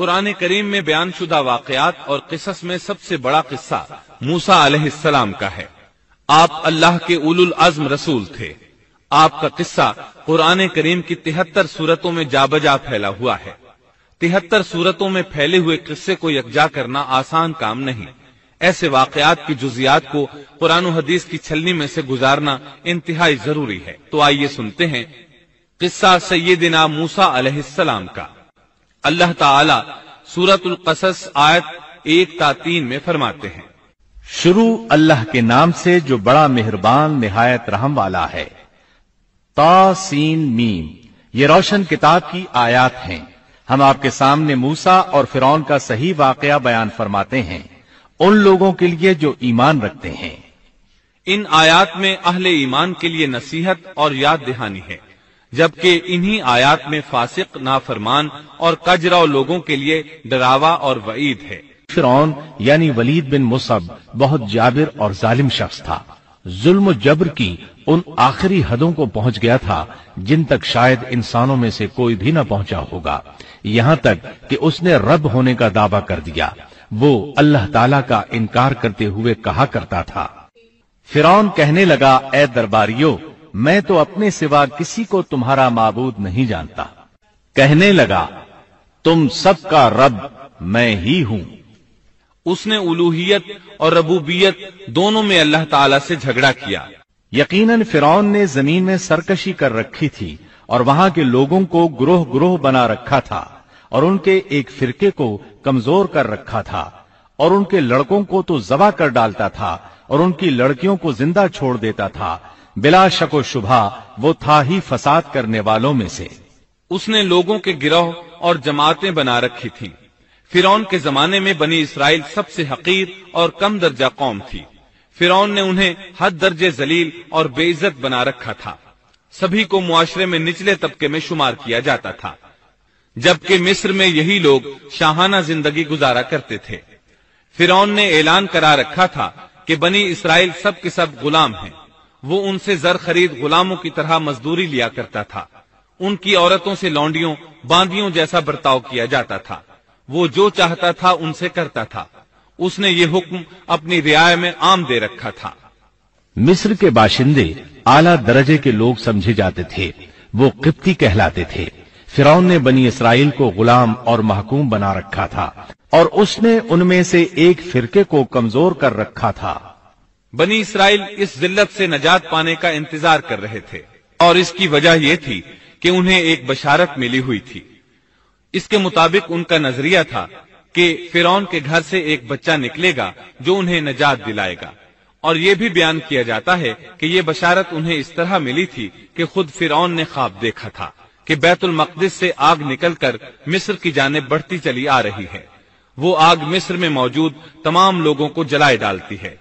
قرآن کریم میں بیان شدہ واقعات اور قصص میں سب سے بڑا قصہ موسیٰ علیہ السلام کا ہے۔ آپ اللہ کے اولو العزم رسول تھے۔ آپ کا قصہ قرآن کریم کی 73 سورتوں میں جا بجا پھیلا ہوا ہے۔ 73 سورتوں میں پھیلے ہوئے قصے کو یکجا کرنا آسان کام نہیں۔ ایسے واقعات کی جزیات کو قرآن و حدیث کی چھلنی میں سے گزارنا انتہائی ضروری ہے۔ تو آئیے سنتے ہیں قصہ سیدنا موسیٰ علیہ السلام کا۔ اللہ تعالی سورۃ القصص آیت 1 تا 3 میں فرماتے ہیں، شروع اللہ کے نام سے جو بڑا مہربان نہایت رحم والا ہے۔ تا سین میم، یہ روشن کتاب کی آیات ہیں۔ ہم آپ کے سامنے موسیٰ اور فرعون کا صحیح واقعہ بیان فرماتے ہیں ان لوگوں کے لیے جو ایمان رکھتے ہیں۔ ان آیات میں اہل ایمان کے لیے نصیحت اور یاد دہانی ہے، جبکہ انہی آیات میں فاسق، نافرمان اور کجرا لوگوں کے لیے ڈراوا اور وعید ہے۔ فرعون یعنی ولید بن مصعب بہت جابر اور ظالم شخص تھا۔ ظلم و جبر کی ان آخری حدوں کو پہنچ گیا تھا جن تک شاید انسانوں میں سے کوئی بھی نہ پہنچا ہوگا، یہاں تک کہ اس نے رب ہونے کا دعویٰ کر دیا۔ وہ اللہ تعالیٰ کا انکار کرتے ہوئے کہا کرتا تھا۔ فرعون کہنے لگا، اے درباریوں، میں تو اپنے سوا کسی کو تمہارا معبود نہیں جانتا۔ کہنے لگا، تم سب کا رب میں ہی ہوں۔ اس نے الوہیت اور ربوبیت دونوں میں اللہ تعالی سے جھگڑا کیا۔ یقیناً فرعون نے زمین میں سرکشی کر رکھی تھی اور وہاں کے لوگوں کو گروہ گروہ بنا رکھا تھا اور ان کے ایک فرقے کو کمزور کر رکھا تھا، اور ان کے لڑکوں کو تو ذبح کر ڈالتا تھا اور ان کی لڑکیوں کو زندہ چھوڑ دیتا تھا۔ بلا شک و شبہ وہ تھا ہی فساد کرنے والوں میں سے۔ اس نے لوگوں کے گروہ اور جماعتیں بنا رکھی تھیں۔ فرعون کے زمانے میں بنی اسرائیل سب سے حقیر اور کم درجہ قوم تھی۔ فرعون نے انہیں حد درجے ذلیل اور بے عزت بنا رکھا تھا۔ سبھی کو معاشرے میں نچلے طبقے میں شمار کیا جاتا تھا، جبکہ مصر میں یہی لوگ شاہانہ زندگی گزارا کرتے تھے۔ فرعون نے اعلان کرا رکھا تھا کہ بنی اسرائیل سب کے سب غلام ہیں۔ وہ ان سے زر خرید غلاموں کی طرح مزدوری لیا کرتا تھا۔ ان کی عورتوں سے لونڈیوں باندیوں جیسا برتاؤ کیا جاتا تھا۔ وہ جو چاہتا تھا ان سے کرتا تھا۔ اس نے یہ حکم اپنی رعایا میں عام دے رکھا تھا۔ مصر کے باشندے اعلیٰ درجے کے لوگ سمجھے جاتے تھے، وہ قبطی کہلاتے تھے۔ فرعون نے بنی اسرائیل کو غلام اور محکوم بنا رکھا تھا اور اس نے ان میں سے ایک فرقے کو کمزور کر رکھا تھا۔ بنی اسرائیل اس ذلت سے نجات پانے کا انتظار کر رہے تھے، اور اس کی وجہ یہ تھی کہ انہیں ایک بشارت ملی ہوئی تھی۔ اس کے مطابق ان کا نظریہ تھا کہ فرعون کے گھر سے ایک بچہ نکلے گا جو انہیں نجات دلائے گا، اور یہ بھی بیان کیا جاتا ہے کہ یہ بشارت انہیں اس طرح ملی تھی کہ خود فرعون نے خواب دیکھا تھا کہ بیت المقدس سے آگ نکل کر مصر کی جانب بڑھتی چلی آ رہی ہے۔ وہ آگ مصر میں موجود تمام لوگوں کو جلائے ڈالتی ہے،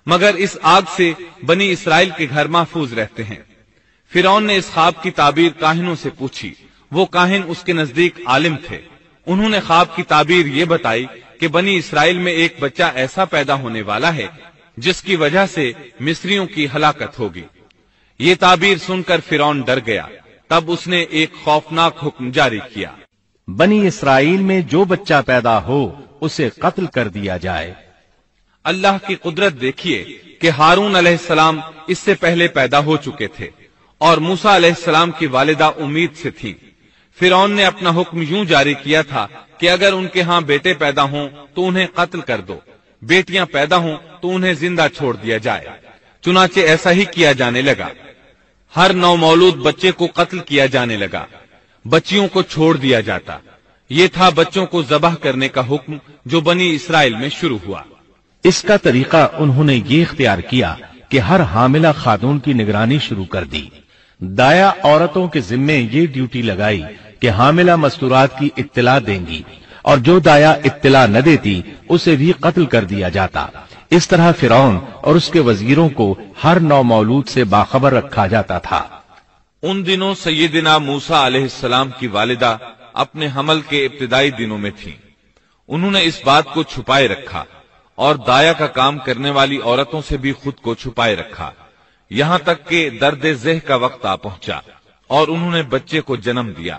مگر اس آگ سے بنی اسرائیل کے گھر محفوظ رہتے ہیں۔ فرعون نے اس خواب کی تعبیر کاہنوں سے پوچھی۔ وہ کاہن اس کے نزدیک عالم تھے۔ انہوں نے خواب کی تعبیر یہ بتائی کہ بنی اسرائیل میں ایک بچہ ایسا پیدا ہونے والا ہے جس کی وجہ سے مصریوں کی ہلاکت ہوگی۔ یہ تعبیر سن کر فرعون ڈر گیا۔ تب اس نے ایک خوفناک حکم جاری کیا، بنی اسرائیل میں جو بچہ پیدا ہو اسے قتل کر دیا جائے۔ اللہ کی قدرت دیکھیے کہ ہارون علیہ السلام اس سے پہلے پیدا ہو چکے تھے اور موسیٰ علیہ السلام کی والدہ امید سے تھی۔ فرعون نے اپنا حکم یوں جاری کیا تھا کہ اگر ان کے ہاں بیٹے پیدا ہوں تو انہیں قتل کر دو، بیٹیاں پیدا ہوں تو انہیں زندہ چھوڑ دیا جائے۔ چنانچہ ایسا ہی کیا جانے لگا۔ ہر نومولود بچے کو قتل کیا جانے لگا، بچیوں کو چھوڑ دیا جاتا۔ یہ تھا بچوں کو ذبح کرنے کا حکم جو بنی اسرائیل میں شروع ہوا۔ اس کا طریقہ انہوں نے یہ اختیار کیا کہ ہر حاملہ خاتون کی نگرانی شروع کر دی۔ دایا عورتوں کے ذمے یہ ڈیوٹی لگائی کہ حاملہ مستورات کی اطلاع دیں گی، اور جو دایا اطلاع نہ دیتی اسے بھی قتل کر دیا جاتا۔ اس طرح فرعون اور اس کے وزیروں کو ہر نومولود سے باخبر رکھا جاتا تھا۔ ان دنوں سیدنا موسیٰ علیہ السلام کی والدہ اپنے حمل کے ابتدائی دنوں میں تھیں۔ انہوں نے اس بات کو چھپائے رکھا اور دایا کا کام کرنے والی عورتوں سے بھی خود کو چھپائے رکھا، یہاں تک کہ درد ذہ کا وقت آ پہنچا اور انہوں نے بچے کو جنم دیا۔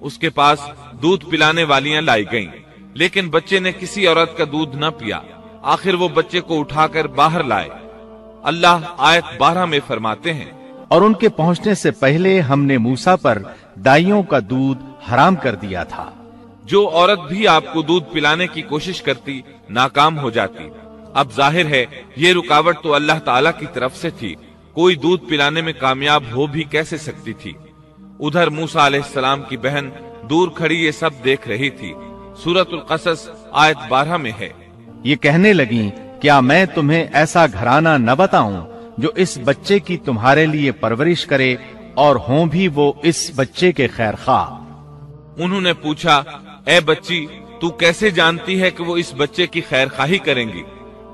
اس کے پاس دودھ پلانے والیاں لائی گئیں، لیکن بچے نے کسی عورت کا دودھ نہ پیا۔ آخر وہ بچے کو اٹھا کر باہر لائے۔ اللہ آیت 12 میں فرماتے ہیں، اور ان کے پہنچنے سے پہلے ہم نے موسیٰ پر دائیوں کا دودھ حرام کر دیا تھا۔ جو عورت بھی آپ کو دودھ پلانے کی کوشش کرتی ناکام ہو جاتی۔ اب ظاہر ہے یہ رکاوٹ تو اللہ تعالی کی طرف سے تھی، کوئی دودھ پلانے میں کامیاب ہو بھی کیسے سکتی تھی۔ ادھر موسیٰ علیہ السلام کی بہن دور کھڑی یہ سب دیکھ رہی تھی۔ سورۃ القصص آیت 12 میں ہے، یہ کہنے لگیں، کیا میں تمہیں ایسا گھرانہ نہ بتاؤں جو اس بچے کی تمہارے لیے پرورش کرے اور ہوں بھی وہ اس بچے کے خیر خواہ۔ انہوں نے پوچھا، اے بچی تو کیسے جانتی ہے کہ وہ اس بچے کی خیر خواہی کریں گی؟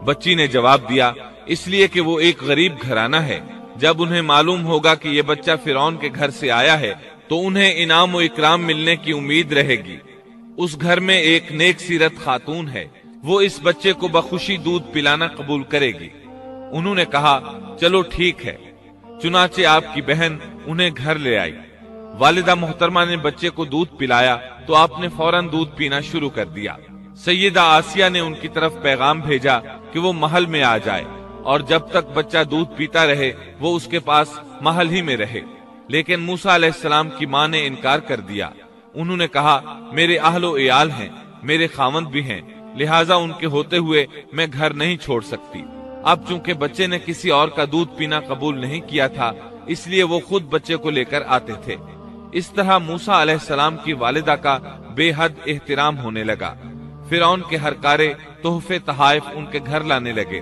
بچی نے جواب دیا، اس لیے کہ وہ ایک غریب گھرانہ ہے۔ جب انہیں معلوم ہوگا کہ یہ بچہ فرعون کے گھر سے آیا ہے تو انہیں انعام و اکرام ملنے کی امید رہے گی۔ اس گھر میں ایک نیک سیرت خاتون ہے، وہ اس بچے کو بخوشی دودھ پلانا قبول کرے گی۔ انہوں نے کہا، چلو ٹھیک ہے۔ چنانچہ آپ کی بہن انہیں گھر لے آئی۔ والدہ محترمہ نے بچے کو دودھ پلایا تو آپ نے فوراً دودھ پینا شروع کر دیا۔ سیدہ آسیہ نے ان کی طرف پیغام بھیجا کہ وہ محل میں آ جائے اور جب تک بچہ دودھ پیتا رہے وہ اس کے پاس محل ہی میں رہے، لیکن موسیٰ علیہ السلام کی ماں نے انکار کر دیا۔ انہوں نے کہا، میرے اہل و عیال ہیں، میرے خاوند بھی ہیں، لہٰذا ان کے ہوتے ہوئے میں گھر نہیں چھوڑ سکتی۔ اب چونکہ بچے نے کسی اور کا دودھ پینا قبول نہیں کیا تھا، اس لیے وہ خود بچے کو لے کر آتے تھے۔ اس طرح موسیٰ علیہ السلام کی والدہ کا بے حد احترام ہونے لگا۔ فرعون کے ہر کارے تحفے تحائف ان کے گھر لانے لگے۔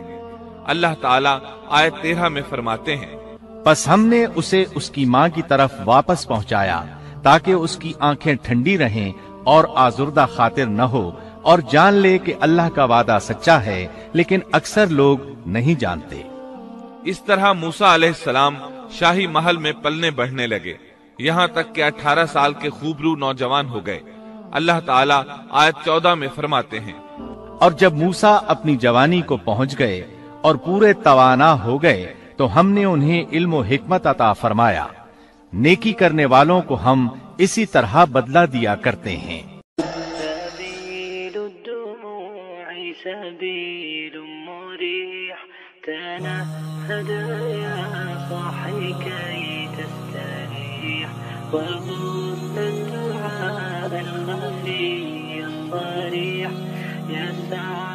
اللہ تعالیٰ آیت 13 میں فرماتے ہیں، پس ہم نے اسے اس کی ماں کی طرف واپس پہنچایا تاکہ اس کی آنکھیں ٹھنڈی رہیں اور آزردہ خاطر نہ ہو، اور جان لے کہ اللہ کا وعدہ سچا ہے، لیکن اکثر لوگ نہیں جانتے۔ اس طرح موسیٰ علیہ السلام شاہی محل میں پلنے بڑھنے لگے، یہاں تک کہ 18 سال کے خوبرو نوجوان ہو گئے۔ اللہ تعالیٰ آیت 14 میں فرماتے ہیں، اور جب موسیٰ اپنی جوانی کو پہنچ گئے اور پورے توانا ہو گئے تو ہم نے انہیں علم و حکمت عطا فرمایا۔ نیکی کرنے والوں کو ہم اسی طرح بدلہ دیا کرتے ہیں۔ سبيل مريح تنهد يا صاحي كي تستريح وغص الدعاء الخفي الصريح يسعى